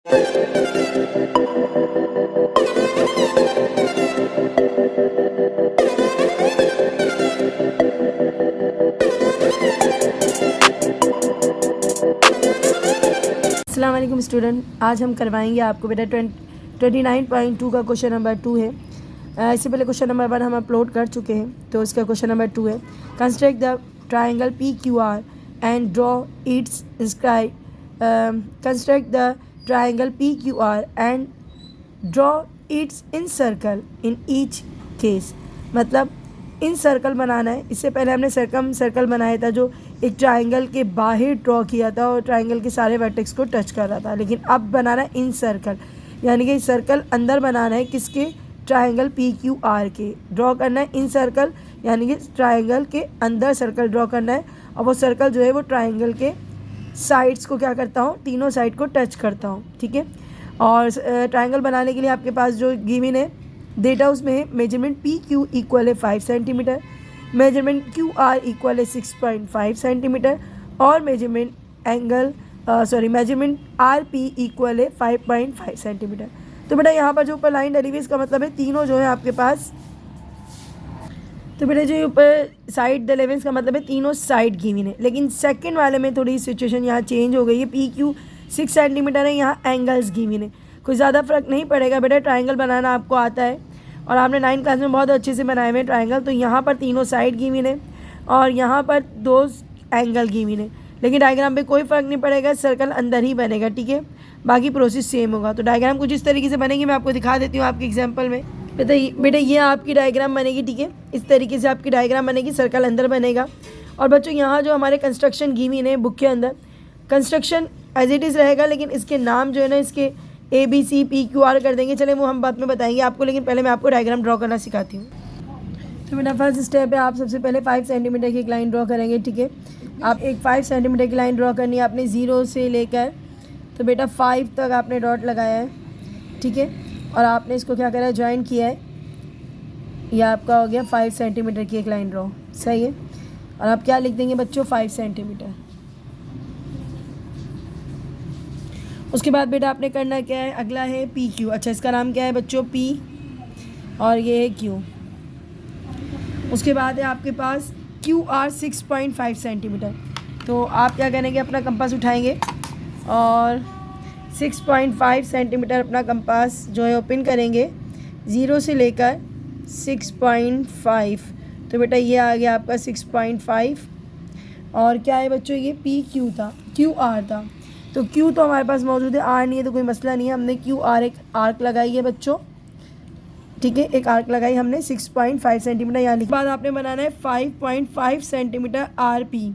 अस्सलाम वालेकुम स्टूडेंट, आज हम करवाएंगे आपको बेटा 29.2 का क्वेश्चन नंबर 2 है। इससे पहले क्वेश्चन नंबर 1 हम अपलोड कर चुके हैं, तो इसका क्वेश्चन नंबर 2 है। Construct the triangle PQR and draw it's scribe. Construct the triangle PQR and draw it's in circle in each case. मतलब इन सर्कल बनाना है। इससे पहले हमने सर्कल बनाया था जो एक ट्राइंगल के बाहर ड्रॉ किया था और ट्राइंगल के सारे वर्टेक्स को टच कर रहा था, लेकिन अब बनाना है इन सर्कल, यानी कि सर्कल अंदर बनाना है किसके, ट्राइंगल PQR के। ड्रॉ करना है इन सर्कल, यानी कि ट्राइंगल के अंदर सर्कल ड्रॉ करना है, और वो सर्कल जो है वो ट्राइंगल के साइड्स को क्या करता हूँ, तीनों साइड को टच करता हूँ। ठीक है। और ट्राइंगल बनाने के लिए आपके पास जो गिवन है डेटा उसमें है मेजरमेंट PQ इक्वल है 5 सेंटीमीटर, मेजरमेंट QR इक्वल है 6.5 सेंटीमीटर, और मेजरमेंट RP इक्वल है 5.5 सेंटीमीटर। तो बेटा यहाँ पर जो ऊपर लाइन डली हुई इसका मतलब है तीनों जो है आपके पास, तो बेटा जो ऊपर साइड डले हुए इसका मतलब है तीनों साइड गिवन है। लेकिन सेकंड वाले में थोड़ी सिचुएशन यहाँ चेंज हो गई है। PQ 6 सेंटीमीटर है, यहाँ एंगल्स गिवन है। कोई ज़्यादा फ़र्क नहीं पड़ेगा बेटा, ट्राइंगल बनाना आपको आता है और आपने 9th क्लास में बहुत अच्छे से बनाए हुए हैं ट्राइंगल। तो यहाँ पर तीनों साइड गिवन है और यहाँ पर 2 एंगल गिवन है, लेकिन डायग्राम पे कोई फ़र्क नहीं पड़ेगा, सर्कल अंदर ही बनेगा। ठीक है, बाकी प्रोसेस सेम होगा। तो डायग्राम कुछ इस तरीके से बनेगी, मैं आपको दिखा देती हूँ आपके एग्जाम्पल में। बेटा ये आपकी डायग्राम बनेगी। ठीक है, इस तरीके से आपकी डायग्राम बनेगी, सर्कल अंदर बनेगा। और बच्चों यहाँ जो हमारे कंस्ट्रक्शन गिवन है बुक के अंदर, कंस्ट्रक्शन एज इट इज़ रहेगा, लेकिन इसके नाम जो है ना इसके ABCPQR कर देंगे। चले वो हम बाद में बताएंगे आपको, लेकिन पहले मैं आपको डायग्राम ड्रॉ करना सिखाती हूँ। तो बेटा फर्स्ट स्टेप है, आप सबसे पहले 5 सेंटीमीटर की एक लाइन ड्रॉ करेंगे। ठीक है, आप एक 5 सेंटीमीटर की लाइन ड्रॉ करनी है आपने 0 से लेकर, तो बेटा 5 तक आपने डॉट लगाया है। ठीक है, और आपने इसको क्या करा है, ज्वाइन किया है। यह आपका हो गया 5 सेंटीमीटर की एक लाइन ड्रॉ। सही है, और आप क्या लिख देंगे बच्चों, 5 सेंटीमीटर। उसके बाद बेटा आपने करना क्या है, अगला है PQ। अच्छा, इसका नाम क्या है बच्चों, P, और ये है Q। उसके बाद है आपके पास QR 6.5 सेंटीमीटर। तो आप क्या करेंगे, अपना कंपास उठाएंगे और 6.5 सेंटीमीटर अपना कंपास जो है ओपन करेंगे, 0 से लेकर 6.5। तो बेटा ये आ गया आपका 6.5। और क्या है बच्चों, ये PQ था, QR था। तो Q तो हमारे पास मौजूद है, R नहीं है तो कोई मसला नहीं है। हमने QR एक आर्क लगाई है बच्चों। ठीक है, एक आर्क लगाई हमने 6.5 सेंटीमीटर यहाँ लिखा। बाद आपने बनाना है 5.5 सेंटीमीटर RP।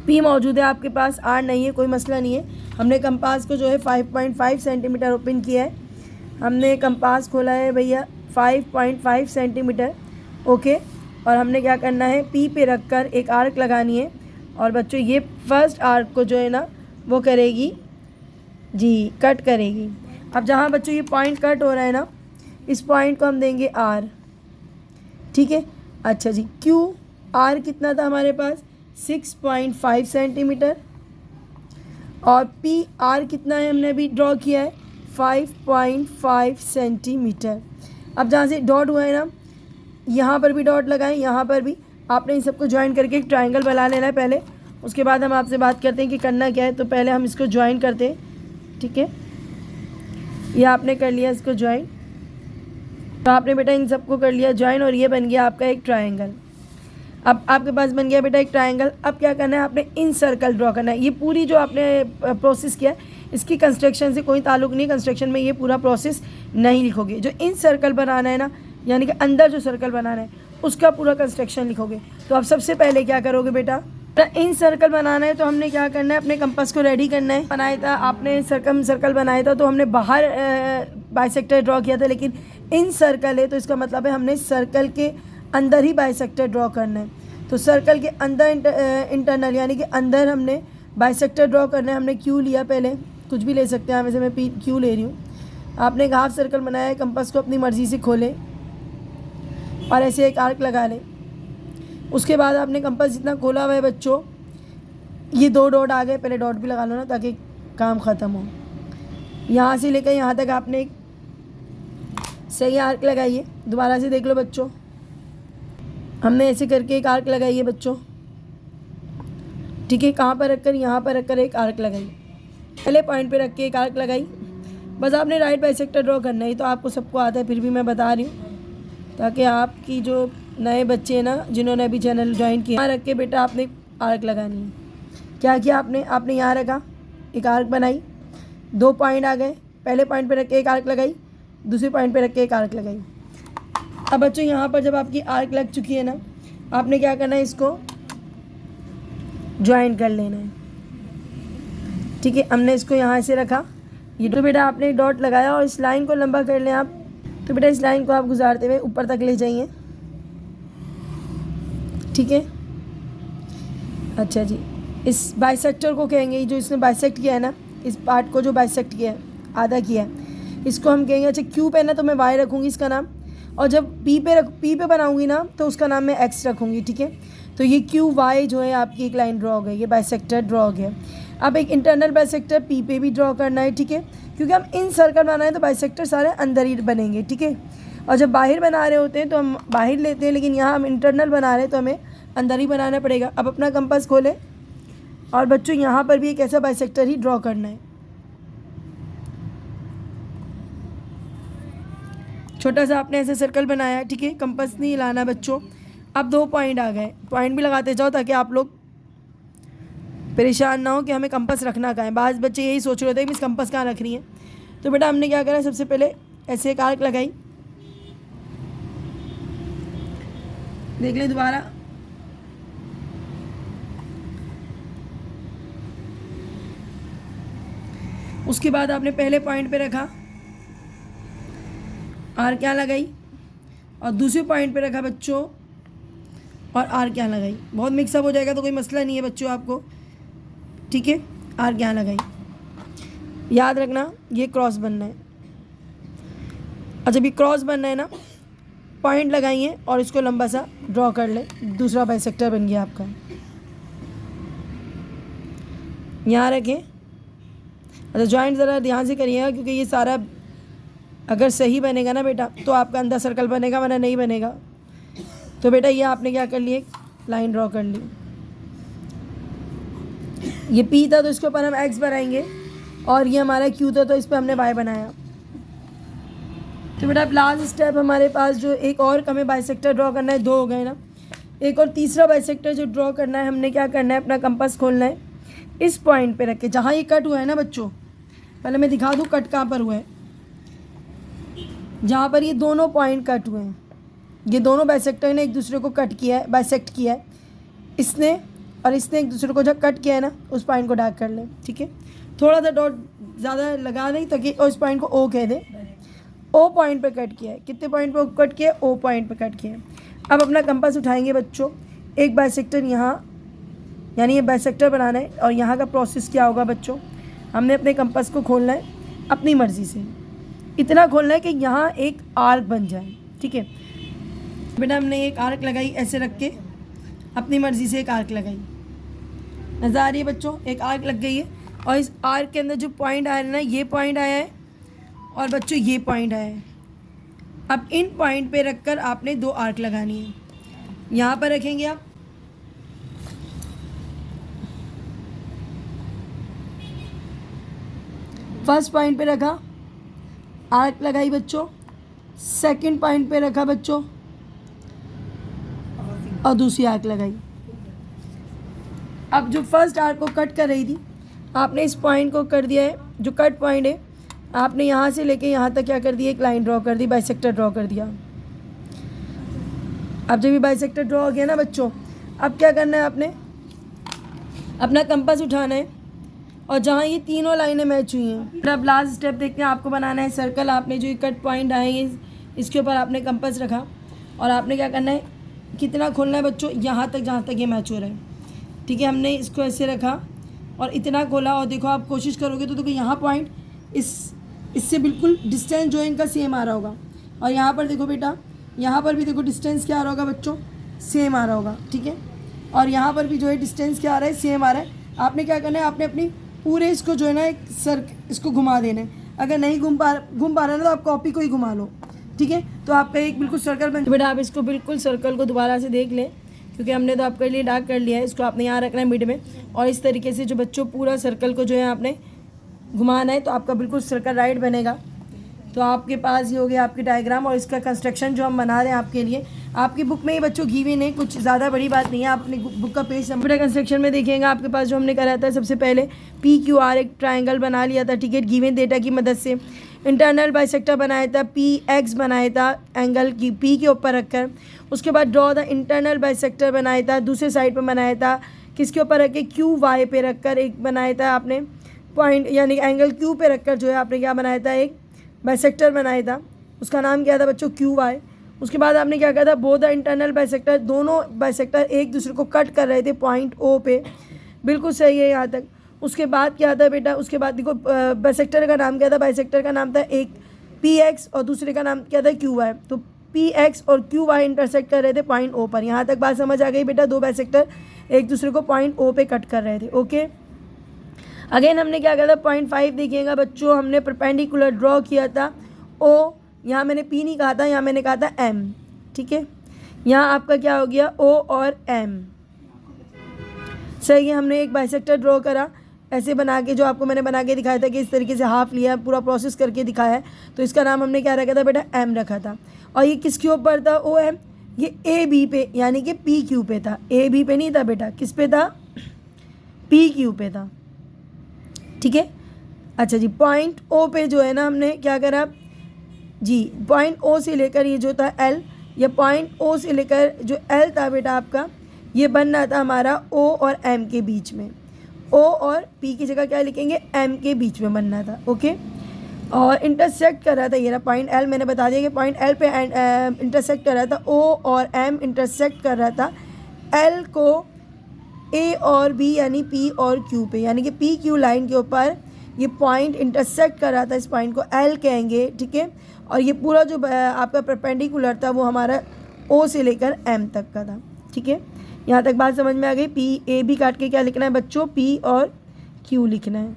P मौजूद है आपके पास, R नहीं है, कोई मसला नहीं है। हमने कंपास को जो है 5.5 सेंटीमीटर ओपन किया है। हमने कंपास खोला है भैया 5.5 सेंटीमीटर। ओके, और हमने क्या करना है, P पे रख कर एक आर्क लगानी है। और बच्चों ये फर्स्ट आर्क को जो है ना वो करेगी जी, कट करेगी। अब जहाँ बच्चों ये पॉइंट कट हो रहा है ना, इस पॉइंट को हम देंगे R। ठीक है, अच्छा जी, QR कितना था हमारे पास, 6.5 सेंटीमीटर, और PR कितना है हमने अभी ड्रॉ किया है, 5.5 सेंटीमीटर। अब जहाँ से डॉट हुआ है ना, यहाँ पर भी डॉट लगाएं, यहाँ पर भी। आपने इन सबको ज्वाइन करके एक ट्राइंगल बना लेना है पहले। उसके बाद हम आपसे बात करते हैं कि करना क्या है। तो पहले हम इसको ज्वाइन करते हैं। ठीक है, ये आपने कर लिया इसको ज्वाइन। तो आपने बेटा इन सबको कर लिया ज्वाइन, और ये बन गया आपका एक ट्राइंगल। अब आपके पास बन गया बेटा एक ट्राइंगल। अब क्या करना है, आपने इन सर्कल ड्रॉ करना है। ये पूरी जो आपने प्रोसेस किया है इसकी कंस्ट्रक्शन से कोई ताल्लुक नहीं, कंस्ट्रक्शन में ये पूरा प्रोसेस नहीं लिखोगे। जो इन सर्कल बनाना है ना, यानी कि अंदर जो सर्कल बनाना है उसका पूरा कंस्ट्रक्शन लिखोगे। तो आप सबसे पहले क्या करोगे बेटा, इन सर्कल बनाना है तो हमने क्या करना है, अपने कंपास को रेडी करना है। बनाया था आपने सर्कल बनाया था तो हमने बाहर बाइसेक्टर ड्रॉ किया था, लेकिन इन सर्कल है तो इसका मतलब है हमने सर्कल के अंदर ही बाइसेक्टर ड्रॉ करना है। तो सर्कल के अंदर इंटरनल यानी कि अंदर हमने बाइसेक्टर ड्रॉ करना है। हमने Q लिया, पहले कुछ भी ले सकते हैं, वैसे मैं Q ले रही हूँ। आपने एक हाफ सर्कल बनाया है, कंपास को अपनी मर्ज़ी से खोलें और ऐसे एक आर्क लगा लें। उसके बाद आपने कंपास जितना खोला हुआ है बच्चों, ये 2 डॉट आ गए, पहले डॉट भी लगा लो ना ताकि काम ख़त्म हो। यहाँ से लेकर यहाँ तक आपने एक सही आर्क लगाई है। दोबारा से देख लो बच्चों, हमने ऐसे करके एक आर्क लगाई है बच्चों, ठीक है। कहाँ पर रखकर? यहाँ पर रखकर एक आर्क लगाई, पहले पॉइंट पे रख के एक आर्क लगाई। बस आपने राइट बाइसेक्टर ड्रॉ करना है, तो आपको सबको आता है, फिर भी मैं बता रही हूँ ताकि आपकी जो नए बच्चे हैं ना, जिन्होंने अभी चैनल ज्वाइन किया, यहाँ रख के बेटा आपने आर्क लगानी है। क्या किया आपने यहाँ रखा, एक आर्क बनाई, 2 पॉइंट आ गए, पहले पॉइंट पे रख के एक आर्क लगाई, दूसरे पॉइंट पे रख के एक आर्क लगाई। अब बच्चों यहाँ पर जब आपकी आर्क लग चुकी है ना, आपने क्या करना है, इसको ज्वाइन कर लेना है, ठीक है। हमने इसको यहाँ से रखा, ये तो बेटा आपने डॉट लगाया और इस लाइन को लंबा कर लें आप। तो बेटा इस लाइन को आप गुजारते हुए ऊपर तक ले जाइए, ठीक है। अच्छा जी, इस बाइसेक्टर को कहेंगे, जो इसने बाइसेक्ट किया है ना, इस पार्ट को जो बाइसेक्ट किया है, आधा किया है, इसको हम कहेंगे। अच्छा क्यू पे ना तो मैं वाई रखूँगी इसका नाम, और जब पी पे बनाऊँगी ना तो उसका नाम मैं एक्स रखूँगी, ठीक है। तो ये क्यू वाई जो है आपकी एक लाइन ड्रॉ हो गई, ये बाइसेक्टर ड्रॉ हो गया। अब एक इंटरनल बाइसेक्टर पी पे भी ड्रॉ करना है, ठीक है, क्योंकि हम इन सर्कल बनाना है तो बाइसेक्टर सारे अंदर ही बनेंगे, ठीक है। और जब बाहर बना रहे होते हैं तो हम बाहर लेते हैं, लेकिन यहाँ हम इंटरनल बना रहे हैं तो हमें अंदर ही बनाना पड़ेगा। अब अपना कंपास खोलें और बच्चों यहाँ पर भी एक ऐसा बाइसेक्टर ही ड्रॉ करना है। छोटा सा आपने ऐसे सर्कल बनाया, ठीक है, कंपास नहीं हिलाना बच्चों। अब 2 पॉइंट आ गए, पॉइंट भी लगाते जाओ ताकि आप लोग परेशान ना हो कि हमें कंपास रखना कहाँ है। बाज़ बच्चे यही सोच रहे होते हैं कि मिस कंपास कहाँ रख रही है। तो बेटा हमने क्या करा, सबसे पहले ऐसे एक आर्क लगाई, देख लें दोबारा, उसके बाद आपने पहले पॉइंट पे रखा, आर क्या लगाई, और दूसरे पॉइंट पे रखा बच्चों और आर क्या लगाई। बहुत मिक्सअप हो जाएगा तो कोई मसला नहीं है बच्चों आपको, ठीक है। आर क्या लगाई, याद रखना ये क्रॉस बनना है। और जब ये क्रॉस बनना है ना, पॉइंट लगाइए और इसको लंबा सा ड्रॉ कर ले, दूसरा बाइसेक्टर बन गया आपका। यहाँ रखें। अच्छा जॉइंट ज़रा ध्यान से करिएगा, क्योंकि ये सारा अगर सही बनेगा ना बेटा तो आपका अंदर सर्कल बनेगा, वरना नहीं बनेगा। तो बेटा ये आपने क्या कर लिया, लाइन ड्रॉ कर ली। ये पी था तो इसके ऊपर हम एक्स बनाएंगे, और ये हमारा क्यू था तो इस पर हमने वाई बनाया। तो बेटा अब लास्ट स्टेप हमारे पास जो एक और हमें बाइसेक्टर ड्रॉ करना है, 2 हो गए ना। एक और तीसरा बाइसेक्टर जो ड्रॉ करना है, हमने क्या करना है, अपना कंपास खोलना है, इस पॉइंट पे रख के जहाँ ये कट हुआ है ना बच्चों, पहले मैं दिखा दूँ कट कहाँ पर हुआ है। जहाँ पर ये दोनों पॉइंट कट हुए हैं, ये दोनों बाइसेक्टर ने एक दूसरे को कट किया है, बाइसेक्ट किया है, इसने और इसने एक दूसरे को जब कट किया है ना, उस पॉइंट को डार्क कर लें, ठीक है। थोड़ा सा डॉट ज़्यादा लगा दें ताकि उस पॉइंट को ओ कह दें। ओ पॉइंट पे कट किया है, कितने पॉइंट पे कट किया है, ओ पॉइंट पे कट किया है। अब अपना कंपास उठाएंगे बच्चों, एक बाइसेक्टर यहाँ, यानी ये बाइसेक्टर बनाना है। और यहाँ का प्रोसेस क्या होगा बच्चों, हमने अपने कंपास को खोलना है अपनी मर्ज़ी से, इतना खोलना है कि यहाँ एक आर्क बन जाए, ठीक है। बेटा हमने एक आर्क लगाई, ऐसे रख के अपनी मर्ज़ी से एक आर्क लगाई, नज़र आ रही है बच्चों, एक आर्क लग गई है। और इस आर्क के अंदर जो पॉइंट आया है ना, ये पॉइंट आया है और बच्चों ये पॉइंट आया है। अब इन पॉइंट पे रखकर आपने 2 आर्क लगानी है। यहाँ पर रखेंगे आप, फर्स्ट पॉइंट पे रखा, आर्क लगाई बच्चों, सेकंड पॉइंट पे रखा बच्चों और दूसरी आर्क लगाई। अब जो फर्स्ट आर्क को कट कर रही थी, आपने इस पॉइंट को कर दिया है, जो कट पॉइंट है आपने यहाँ से लेके यहाँ तक क्या कर दिया, एक लाइन ड्रॉ कर दी, बाइसेक्टर ड्रॉ कर दिया। अब जब ये बाइसेक्टर ड्रॉ हो गया ना बच्चों, अब क्या करना है, आपने अपना कंपास उठाना है और जहाँ ये तीनों लाइनें मैच हुई हैं, अब लास्ट स्टेप देखते हैं, आपको बनाना है सर्कल। आपने जो ये कट पॉइंट आए इसके ऊपर आपने कंपास रखा और आपने क्या करना है, कितना खोलना है बच्चों, यहाँ तक जहाँ तक ये मैच हो रहा है, ठीक है। हमने इसको ऐसे रखा और इतना खोला, और देखो आप कोशिश करोगे तो देखो यहाँ पॉइंट इससे बिल्कुल डिस्टेंस जो है इनका सेम आ रहा होगा। और यहाँ पर देखो बेटा, यहाँ पर भी देखो डिस्टेंस क्या आ रहा होगा बच्चों, सेम आ रहा होगा, ठीक है। और यहाँ पर भी जो है डिस्टेंस क्या आ रहा है, सेम आ रहा है। आपने क्या करना है, आपने अपनी पूरे इसको जो है ना एक इसको घुमा देना है। अगर नहीं घूम पा रहा ना तो आप कॉपी को ही घुमा लो, ठीक है। तो आपका एक बिल्कुल सर्कल बन, बेटा आप इसको बिल्कुल सर्कल को दोबारा से देख लें, क्योंकि हमने तो आपके लिए डार्क कर लिया है। इसको आपने यहाँ रखना है मिड में, और इस तरीके से जो बच्चों पूरा सर्कल को जो है आपने घुमाना है, तो आपका बिल्कुल सर्कल राइट बनेगा। तो आपके पास ये हो गया आपकी डायग्राम, और इसका कंस्ट्रक्शन जो हम बना रहे हैं आपके लिए, आपकी बुक में ही बच्चों गिवन है, कुछ ज़्यादा बड़ी बात नहीं है। आप अपनी बुक का पेज नंबर कंस्ट्रक्शन में देखिएगा, आपके पास जो हमने करा था सबसे पहले PQR एक ट्रायंगल बना लिया था, ठीक है, गिवन डेटा की मदद से। इंटरनल बाइसेक्टर बनाया था, PX बनाया था एंगल की P के ऊपर रखकर। उसके बाद ड्रॉ द इंटरनल बाइसेक्टर बनाया था, दूसरे साइड पर बनाया था किसके ऊपर रख के, QY पे रखकर एक बनाया था आपने पॉइंट, यानी एंगल Q पे रखकर जो है आपने क्या बनाया था, एक बाइसेक्टर बनाया था, उसका नाम क्या था बच्चों, QY। उसके बाद आपने क्या कहा था, बोथ द इंटरनल बाइसेक्टर, दोनों बाइसेक्टर एक दूसरे को कट कर रहे थे पॉइंट O पे, बिल्कुल सही है यहाँ तक। उसके बाद क्या था बेटा, उसके बाद देखो बाइसेक्टर का नाम क्या था, बाइसेक्टर का नाम था एक PX और दूसरे का नाम क्या था, QY। तो PX और QY इंटरसेक्ट कर रहे थे पॉइंट O पर। यहाँ तक बात समझ आ गई बेटा, दो बाइसेक्टर एक दूसरे को पॉइंट O पे कट कर रहे थे, ओके। अगेन हमने क्या किया था, 0.5 देखिएगा बच्चों, हमने परपेंडिकुलर ड्रॉ किया था O, यहाँ मैंने P नहीं कहा था, यहाँ मैंने कहा था M, ठीक है। यहाँ आपका क्या हो गया, O और M, सही है। हमने एक बाइसेक्टर ड्रॉ करा ऐसे बना के, जो आपको मैंने बना के दिखाया था कि इस तरीके से हाफ लिया, पूरा प्रोसेस करके दिखाया है। तो इसका नाम हमने क्या रखा था बेटा, M रखा था। और ये किसके ऊपर था, OM, ये AB पे यानी कि PQ पे था, AB पे नहीं था बेटा, किस पे था, PQ पे था, ठीक है। अच्छा जी, पॉइंट O पे जो है ना हमने क्या करा जी, पॉइंट O से लेकर ये जो था L, ये पॉइंट O से लेकर जो L था बेटा आपका, ये बनना था हमारा O और M के बीच में, O और P की जगह क्या लिखेंगे, M के बीच में बनना था, ओके। और इंटरसेक्ट कर रहा था, ये रहा पॉइंट L, मैंने बता दिया कि पॉइंट L पे इंटरसेक्ट कर रहा था, O और M इंटरसेक्ट कर रहा था L को A और B यानी P और Q पे, यानी कि PQ लाइन के ऊपर ये पॉइंट इंटरसेक्ट कर रहा था, इस पॉइंट को L कहेंगे, ठीक है। और ये पूरा जो आपका परपेंडिकुलर था वो हमारा O से लेकर M तक का था, ठीक है। यहाँ तक बात समझ में आ गई। PAB काट के क्या लिखना है बच्चों, P और Q लिखना है।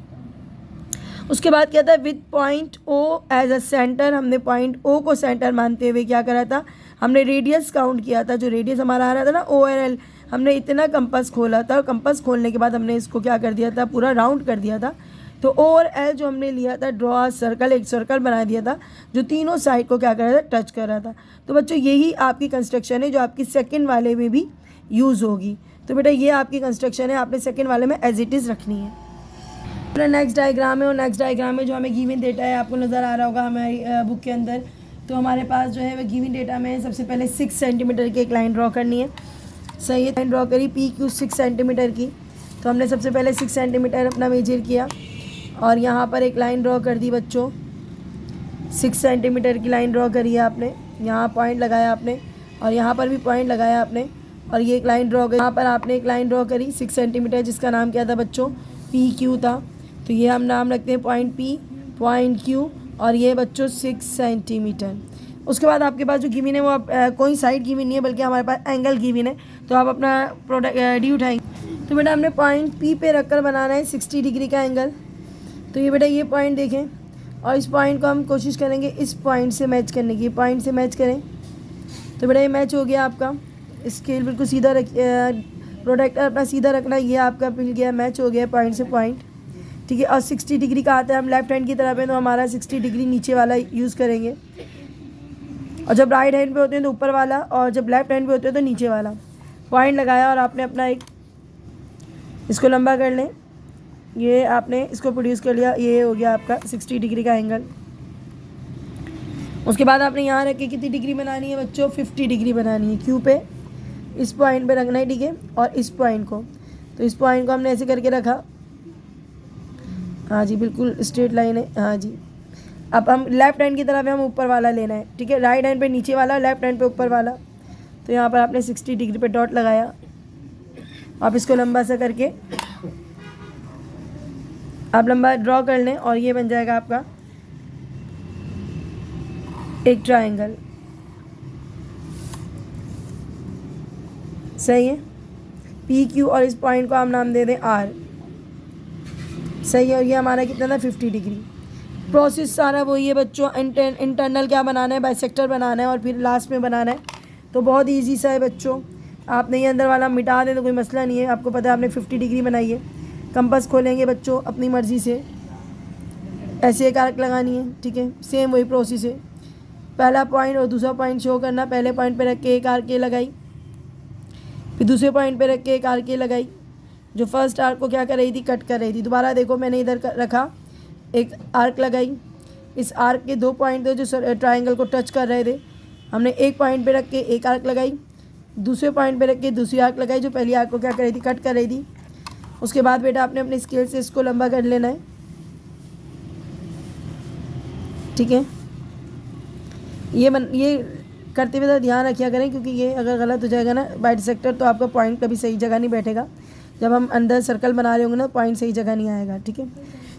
उसके बाद क्या था, with point O as a center, हमने पॉइंट O को सेंटर मानते हुए क्या करा था, हमने रेडियस काउंट किया था, जो रेडियस हमारा आ रहा था ना O और L, हमने इतना कंपास खोला था, और कंपास खोलने के बाद हमने इसको क्या कर दिया था, पूरा राउंड कर दिया था। तो O और L जो हमने लिया था, ड्रॉ सर्कल, एक सर्कल बना दिया था जो तीनों साइड को क्या कर रहा था, टच कर रहा था। तो बच्चों यही आपकी कंस्ट्रक्शन है जो आपकी सेकंड वाले में भी यूज़ होगी। तो बेटा ये आपकी कंस्ट्रक्शन है, आपने सेकंड वाले में एज इट इज़ रखनी है। अपना नेक्स्ट डायग्राम है, और नेक्स्ट डायग्राम में जो हमें गिवन डेटा है, आपको नज़र आ रहा होगा हमारी बुक के अंदर। तो हमारे पास जो है वह गिवन डेटा में सबसे पहले 6 सेंटीमीटर की एक लाइन ड्रॉ करनी है, सही है। लाइन ड्रॉ करी PQ 6 सेंटीमीटर की, तो हमने सबसे पहले 6 सेंटीमीटर अपना मेजर किया, और यहाँ पर एक लाइन ड्रॉ कर दी बच्चों, 6 सेंटीमीटर की लाइन ड्रॉ करी है आपने, यहाँ पॉइंट लगाया आपने, और यहाँ पर भी पॉइंट लगाया आपने, और ये एक लाइन ड्रॉ करी, यहाँ पर आपने एक लाइन ड्रॉ करी 6 सेंटीमीटर, जिसका नाम क्या था बच्चों, PQ था। तो ये हम नाम रखते हैं पॉइंट P, पॉइंट Q, और ये बच्चों 6 सेंटीमीटर। उसके बाद आपके पास जो गिवन है वो कोई साइड गिवन नहीं है, बल्कि हमारे पास एंगल गिवन है। तो आप अपना प्रोडक्ट डी उठाएंगे, तो बेटा हमने पॉइंट P पे रखकर बनाना है 60 डिग्री का एंगल। तो ये बेटा ये पॉइंट देखें, और इस पॉइंट को हम कोशिश करेंगे इस पॉइंट से मैच करने की, पॉइंट से मैच करें। तो बेटा ये मैच हो गया आपका, स्केल बिल्कुल सीधा प्रोडक्ट अपना सीधा रखना, ये आपका मिल गया, मैच हो गया पॉइंट से पॉइंट, ठीक है। और 60 डिग्री का आता है, हम लेफ्ट हैंड की तरफ है तो हमारा 60 डिग्री नीचे वाला यूज़ करेंगे, और जब राइट हैंड पे होते हैं तो ऊपर वाला, और जब लेफ्ट हैंड पे होते हैं तो नीचे वाला। पॉइंट लगाया और आपने अपना एक इसको लंबा कर लें, ये आपने इसको प्रोड्यूस कर लिया, ये हो गया आपका 60 डिग्री का एंगल। उसके बाद आपने यहाँ रख के कितनी डिग्री बनानी है बच्चों, 50 डिग्री बनानी है। Q पे इस पॉइंट पे रखना है, ठीक है। और इस पॉइंट को, तो इस पॉइंट को हमने ऐसे करके रखा, हाँ जी बिल्कुल स्ट्रेट लाइन है, हाँ जी। अब हम लेफ्ट हैंड की तरफ है, हम ऊपर वाला लेना है, ठीक है। राइट हैंड पे नीचे वाला, लेफ्ट हैंड पे ऊपर वाला। तो यहाँ पर आपने 60 डिग्री पे डॉट लगाया, आप इसको लंबा सा करके आप लंबा ड्रॉ कर लें, और ये बन जाएगा आपका एक ट्रायंगल, सही है। PQ और इस पॉइंट को हम नाम दे दें R, सही है। और ये हमारा कितना था, 50 डिग्री। प्रोसेस सारा वही है बच्चों। इंटरनल क्या बनाना है, बाइसेक्टर बनाना है और फिर लास्ट में बनाना है। तो बहुत ईजी सा है बच्चों। आपने ये अंदर वाला मिटा दें तो कोई मसला नहीं है। आपको पता है आपने 50 डिग्री बनाई है। कंपास खोलेंगे बच्चों अपनी मर्ज़ी से, ऐसे एक आर्क लगानी है, ठीक है। सेम वही प्रोसेस है, पहला पॉइंट और दूसरा पॉइंट शो करना। पहले पॉइंट पे रख के एक आर्क ये लगाई, फिर दूसरे पॉइंट पे रख के एक आर्क ये लगाई। जो फर्स्ट आर्क को क्या कर रही थी, कट कर रही थी। दोबारा देखो मैंने इधर रखा, एक आर्क लगाई। इस आर्क के 2 पॉइंट थे जो ट्रायंगल को टच कर रहे थे। हमने एक पॉइंट पे रख के एक आर्क लगाई, दूसरे पॉइंट पे रख के दूसरी आर्क लगाई जो पहली आर्क को क्या कर रही थी, कट कर रही थी। उसके बाद बेटा आपने अपने स्केल से इसको लंबा कर लेना है, ठीक है। ये करते हुए ध्यान रखिया करें, क्योंकि ये अगर गलत हो जाएगा ना बाइसेक्टर तो आपका पॉइंट कभी सही जगह नहीं बैठेगा। जब हम अंदर सर्कल बना रहे होंगे ना, पॉइंट सही जगह नहीं आएगा, ठीक है।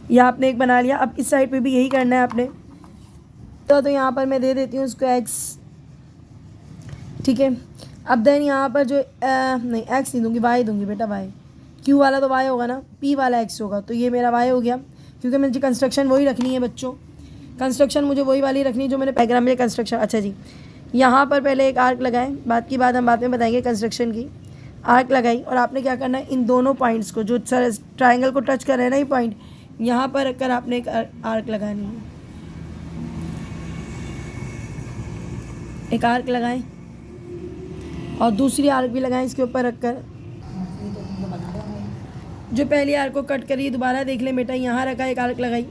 यह आपने एक बना लिया। अब इस साइड पे भी यही करना है आपने। तो यहाँ पर मैं दे देती हूँ उसको x, ठीक है। अब देन यहाँ पर जो नहीं x नहीं दूँगी, y दूँगी बेटा, y। q वाला तो y होगा ना, p वाला x होगा, तो ये मेरा y हो गया। क्योंकि मुझे कंस्ट्रक्शन वही रखनी है बच्चों, कंस्ट्रक्शन मुझे वही वाली रखनी है जो मैंने डायग्राम में कंस्ट्रक्शन। अच्छा जी, यहाँ पर पहले एक आर्क लगाएं, बात की बात हम बाद में बताएंगे कंस्ट्रक्शन की। आर्क लगाई और आपने क्या करना है, इन दोनों पॉइंट्स को जो ट्रायंगल को टच कर रहे हैं ना, ये पॉइंट यहाँ पर रखकर आपने एक आर्क लगानी है। एक आर्क लगाएं और दूसरी आर्क भी लगाएं इसके ऊपर रखकर। जो पहली आर्क को कट करिए, दोबारा देख लें बेटा, यहाँ रखा एक आर्क लगाई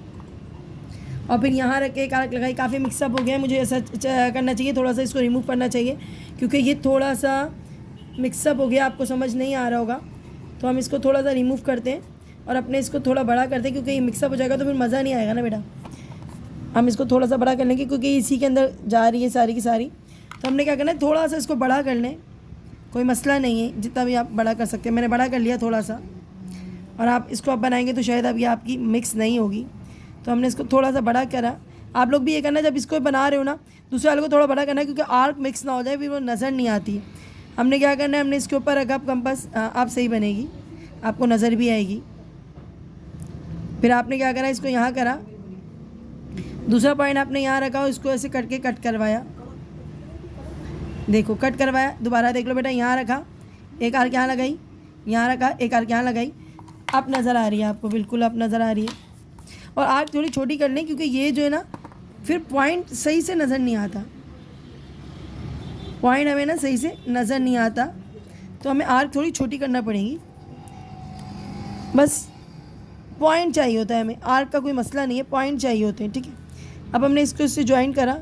और फिर यहाँ रख के एक आर्क लगाई। काफ़ी मिक्सअप हो गया है, मुझे ऐसा करना चाहिए, थोड़ा सा इसको रिमूव करना चाहिए क्योंकि ये थोड़ा सा मिक्सअप हो गया, आपको समझ नहीं आ रहा होगा। तो हम इसको थोड़ा सा रिमूव करते हैं और अपने इसको थोड़ा बड़ा करते हैं, क्योंकि ये मिक्सअप हो जाएगा तो फिर मज़ा नहीं आएगा ना बेटा। हम इसको थोड़ा सा बड़ा कर लेंगे क्योंकि इसी के अंदर जा रही है सारी की सारी। तो हमने क्या करना है, थोड़ा सा इसको बड़ा कर लें, कोई मसला नहीं है, जितना भी आप बड़ा कर सकते हैं। मैंने बड़ा कर लिया थोड़ा सा, और आप इसको अब बनाएंगे तो शायद अब ये आपकी मिक्स नहीं होगी, तो हमने इसको थोड़ा सा बड़ा करा। आप लोग भी ये करना, जब इसको बना रहे हो ना, दूसरे वाले को थोड़ा बड़ा करना है, क्योंकि आर्क मिक्स ना हो जाए, फिर वो नज़र नहीं आती। हमने क्या करना है, हमने इसके ऊपर रखा कंपास, आप सही बनेगी, आपको नज़र भी आएगी। फिर आपने क्या करा, इसको यहाँ करा, दूसरा पॉइंट आपने यहाँ रखा और इसको ऐसे करके कट करवाया। देखो कट करवाया, दोबारा देख लो बेटा, यहाँ रखा एक आर्क, यहाँ लगाई, यहाँ रखा एक आर्क, यहाँ लगाई। अब नज़र आ रही है आपको, बिल्कुल अब नज़र आ रही है। और आर्क थोड़ी छोटी कर लें, क्योंकि ये जो है ना फिर पॉइंट सही से नज़र नहीं आता, पॉइंट हमें ना सही से नज़र नहीं आता, तो हमें आर्क थोड़ी छोटी करना पड़ेगी। बस पॉइंट चाहिए होता है हमें, आर्क का कोई मसला नहीं है, पॉइंट चाहिए होते हैं, ठीक है। अब हमने इसको इससे ज्वाइन करा,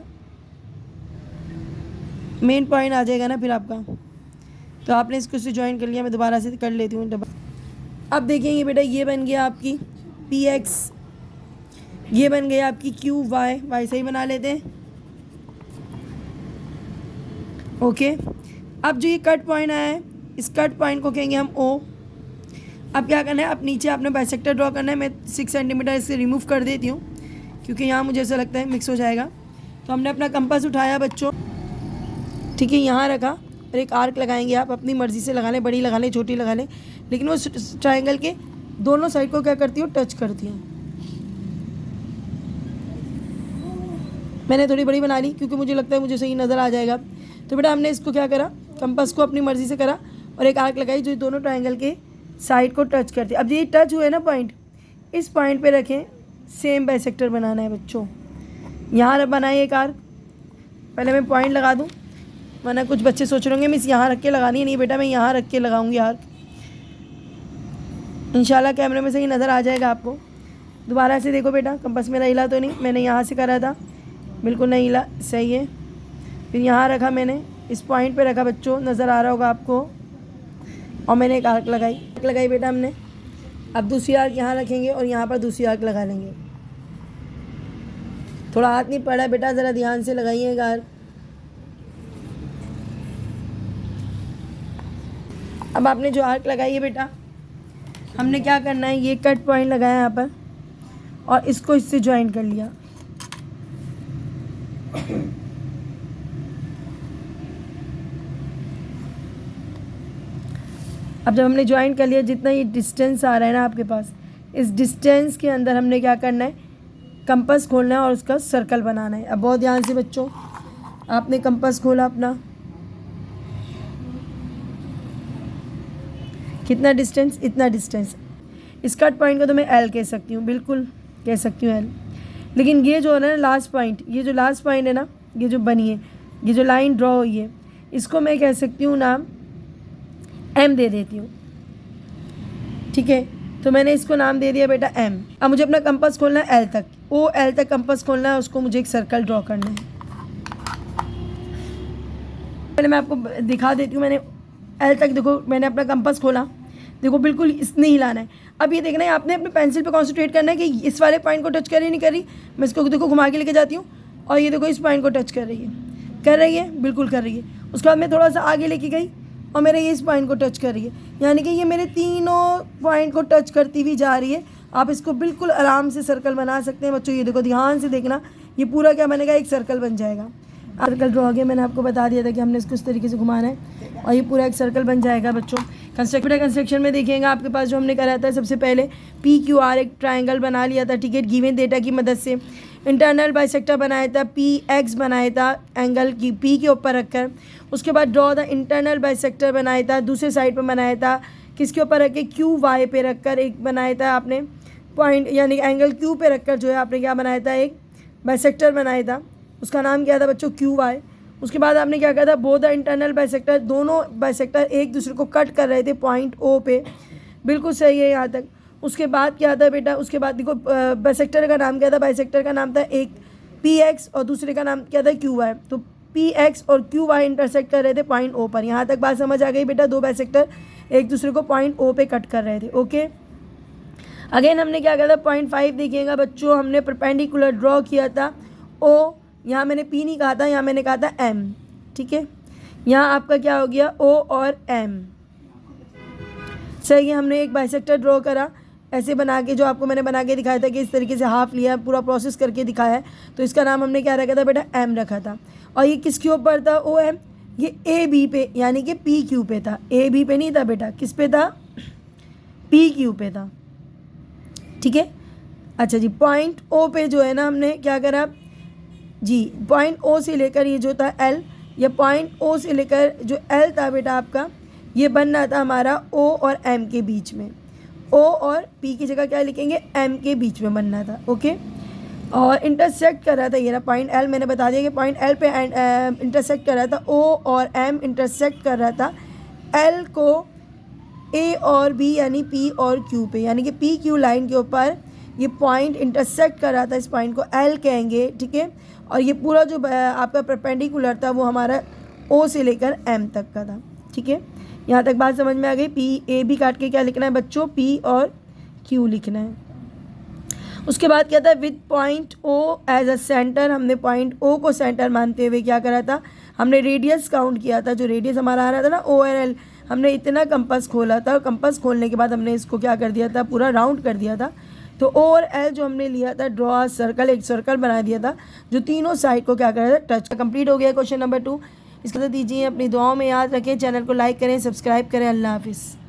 मेन पॉइंट आ जाएगा ना फिर आपका, तो आपने इसको इससे ज्वाइन कर लिया। मैं दोबारा से कर लेती हूँ डबल। अब देखेंगे बेटा, ये बन गया आपकी px, ये बन गया आपकी qy, y सही बना लेते हैं, ओके। अब जो ये कट पॉइंट आया है, इस कट पॉइंट को कहेंगे हम o। अब क्या करना है, अब नीचे आपने बाइसेक्टर ड्रॉ करना है। मैं 6 सेंटीमीटर इससे रिमूव कर देती हूँ, क्योंकि यहाँ मुझे ऐसा लगता है मिक्स हो जाएगा। तो हमने अपना कंपास उठाया बच्चों, ठीक है, यहाँ रखा और एक आर्क लगाएंगे। आप अपनी मर्ज़ी से लगा लें, बड़ी लगा लें, छोटी लगा लें, लेकिन वो ट्रायंगल के दोनों साइड को क्या करती हो, टच करती है। मैंने थोड़ी बड़ी बना ली क्योंकि मुझे लगता है मुझे सही नज़र आ जाएगा। तो बेटा हमने इसको क्या करा, कंपास को अपनी मर्ज़ी से करा और एक आर्क लगाई जो दोनों ट्रायंगल के साइड को टच करती है। अब ये टच हुए ना पॉइंट, इस पॉइंट पे रखें, सेम बाइसेक्टर बनाना है बच्चों। यहाँ बनाइए एक आर्क, पहले मैं पॉइंट लगा दूँ, वरना कुछ बच्चे सोच रहे होंगे मिस यहाँ रख के लगानी है। नहीं बेटा, मैं यहाँ रख के लगाऊंगी आर्क, इंशाल्लाह कैमरे में सही नज़र आ जाएगा आपको। दोबारा से देखो बेटा, कंपास मेरा हिला तो नहीं, मैंने यहाँ से करा था, बिल्कुल नहीं हिला, सही है। फिर यहाँ रखा मैंने, इस पॉइंट पे रखा बच्चों, नज़र आ रहा होगा आपको, और मैंने एक आर्क लगाई बेटा हमने। अब दूसरी आर्क यहाँ रखेंगे और यहाँ पर दूसरी आर्क लगा लेंगे। थोड़ा हाथ नहीं पड़ा बेटा, ज़रा ध्यान से लगाइएगा आर्क। अब आपने जो आर्क लगाई है बेटा, हमने क्या करना है, ये कट पॉइंट लगाया यहाँ पर और इसको इससे ज्वाइन कर लिया। अब जब हमने ज्वाइन कर लिया, जितना ये डिस्टेंस आ रहा है ना आपके पास, इस डिस्टेंस के अंदर हमने क्या करना है, कंपास खोलना है और उसका सर्कल बनाना है। अब बहुत ध्यान से बच्चों, आपने कंपास खोला अपना, कितना डिस्टेंस, इतना डिस्टेंस। स्कर्ट पॉइंट को तो मैं एल कह सकती हूँ, बिल्कुल कह सकती हूँ एल। लेकिन ये जो है ना लास्ट पॉइंट, ये जो लास्ट पॉइंट है ना, ये जो बनी है, ये जो लाइन ड्रॉ हुई है, इसको मैं कह सकती हूँ नाम एम दे देती हूँ। ठीक है, तो मैंने इसको नाम दे दिया बेटा एम। अब मुझे अपना कंपास खोलना है एल तक, ओ एल तक कंपास खोलना है, उसको मुझे एक सर्कल ड्रॉ करना है। पहले मैं आपको दिखा देती हूँ, मैंने एल तक देखो, मैंने अपना कंपास खोला, देखो बिल्कुल इसने हिलाना है। अब ये देखना है, आपने अपने पेंसिल पे कॉन्सेंट्रेट करना है कि इस वाले पॉइंट को टच कर रही नहीं कर रही। मैं इसको देखो घुमा के लेके जाती हूँ और ये देखो इस पॉइंट को टच कर रही है, बिल्कुल कर रही है। उसके बाद मैं थोड़ा सा आगे लेके गई और मेरे ये इस पॉइंट को टच कर रही है, यानी कि ये मेरे तीनों पॉइंट को टच करती हुई जा रही है। आप इसको बिल्कुल आराम से सर्कल बना सकते हैं बच्चों। ये देखो ध्यान से देखना, ये पूरा क्या बनेगा, एक सर्कल बन जाएगा। सर्कल ड्रॉ हो गया, मैंने आपको बता दिया था कि हमने इसको इस तरीके से घुमाना है और ये पूरा एक सर्कल बन जाएगा बच्चों। कंस्ट्रक्शन में देखिएगा आपके पास जो हमने करा था, सबसे पहले PQR एक ट्रायंगल बना लिया था। ठीक है, गिवन डेटा की मदद से इंटरनल बाइसेक्टर बनाया था, PX बनाया था एंगल की P के ऊपर रखकर। उसके बाद ड्रॉ द इंटरनल बाइसेक्टर बनाया था, दूसरे साइड पर बनाया था किसके ऊपर रख के, QY पे रखकर एक बनाया था आपने पॉइंट, यानी एंगल Q पे रखकर जो है आपने क्या बनाया था, एक बाइसेक्टर बनाया था। उसका नाम क्या था बच्चों, QY। उसके बाद आपने क्या कहा था, बोथ द इंटरनल बाइसेक्टर, दोनों बाइसेक्टर एक दूसरे को कट कर रहे थे पॉइंट O पे, बिल्कुल सही है यहाँ तक। उसके बाद क्या था बेटा, उसके बाद देखो बाइसेक्टर का नाम क्या था, बाइसेक्टर का नाम था एक PX और दूसरे का नाम क्या था, QY। तो PX और QY इंटरसेक्ट कर रहे थे पॉइंट O पर। यहाँ तक बात समझ आ गई बेटा, दो बाइसेक्टर एक दूसरे को पॉइंट O पे कट कर रहे थे। ओके, अगेन हमने क्या किया था, पॉइंट 5 देखिएगा बच्चों, हमने परपेंडिकुलर ड्रॉ किया था O, यहाँ मैंने P नहीं कहा था, यहाँ मैंने कहा था M। ठीक है, यहाँ आपका क्या हो गया, O और M। सही है, हमने एक बाइसेक्टर ड्रॉ करा ऐसे बना के, जो आपको मैंने बना के दिखाया था कि इस तरीके से हाफ लिया, पूरा प्रोसेस करके दिखाया है। तो इसका नाम हमने क्या रखा था बेटा, M रखा था। और ये किसके ऊपर था, OM, ये AB पे यानी कि PQ पे था, AB पे नहीं था बेटा, किस पे था, PQ पे था। ठीक है, अच्छा जी, पॉइंट O पे जो है ना हमने क्या करा जी, पॉइंट O से लेकर ये जो था L, ये पॉइंट O से लेकर जो L था बेटा आपका, ये बनना था हमारा O और M के बीच में। O और P की जगह क्या लिखेंगे, M के बीच में बनना था। ओके, और इंटरसेक्ट कर रहा था, ये रहा पॉइंट L, मैंने बता दिया कि पॉइंट L पे इंटरसेक्ट कर रहा था। O और M इंटरसेक्ट कर रहा था L को A और B यानी P और Q पे, यानी कि PQ लाइन के ऊपर ये पॉइंट इंटरसेक्ट कर रहा था, इस पॉइंट को L कहेंगे। ठीक है, और ये पूरा जो आपका परपेंडिकुलर था वो हमारा O से लेकर M तक का था। ठीक है, यहाँ तक बात समझ में आ गई। PAB काट के क्या लिखना है बच्चों, P और Q लिखना है। उसके बाद क्या था, with point O as a center, हमने पॉइंट O को सेंटर मानते हुए क्या करा था, हमने रेडियस काउंट किया था। जो रेडियस हमारा आ रहा था ना O और L, हमने इतना कंपास खोला था और कंपास खोलने के बाद हमने इसको क्या कर दिया था, पूरा राउंड कर दिया था। तो O और L जो हमने लिया था, ड्रॉ सर्कल, एक सर्कल बना दिया था जो तीनों साइड को क्या कर रहा था, टच। कंप्लीट हो गया क्वेश्चन नंबर 2। इसके साथ दीजिए, अपनी दुआओं में याद रखें, चैनल को लाइक करें, सब्सक्राइब करें। अल्लाह हाफिज़।